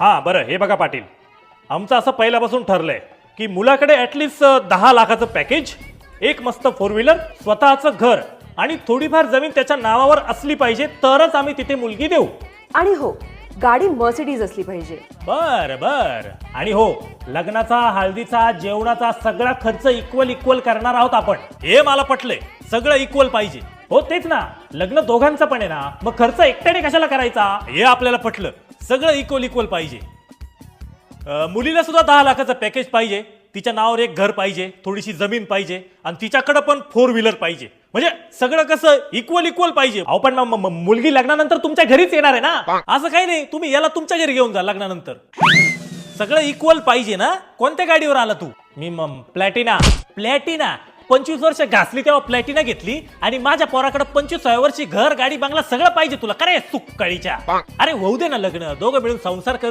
हा बरं, हे बघा पाटील, आमचं असं पहिल्यापासून ठरलंय की मुलाकडे ऍटलिस्ट 10 लाखाचं पॅकेज, एक मस्त 4 व्हीलर, स्वतःचं घर आणि थोडीफार जमीन त्याच्या नावावर असली पाहिजे, तरच आम्ही तिथे मुलगी देऊ. आणि हो, गाडी मर्सिडीज असली पाहिजे. बर बर. आणि हो, लग्नाचा, हळदीचा, जेवणाचा सगळा खर्च इक्वल करणार आहोत आपण. हे मला पटलंय, सगळं इक्वल पाहिजे. हो तेच ना, लग्न दोघांचं पण आहे ना, मग खर्च एकट्याने कशाला करायचा? हे आपल्याला पटलं, सगळं इक्वल पाहिजे. मुलीला सुद्धा 10 लाखाचं पॅकेज पाहिजे, तिच्या नावावर एक घर पाहिजे, थोडीशी जमीन पाहिजे आणि तिच्याकडे पण 4 व्हीलर पाहिजे. म्हणजे सगळं कसं इक्वल पाहिजे. अहो पण मुलगी लग्नानंतर तुमच्या घरीच येणार आहे ना, असं काही नाही, तुम्ही याला तुमच्या घरी घेऊन जा लग्नानंतर. सगळं इक्वल पाहिजे ना. कोणत्या गाडीवर आला तू? मी प्लॅटिना. 25 वर्ष घासली तेव्हा प्लॅटिना घेतली आणि माझ्या पोराकडे 25व्या वर्षी घर, गाडी, बंगला सगळं पाहिजे तुला. करे सुक्काळीच्या. अरे होऊ दे ना लग्न, दोघं मिळून संसार कर.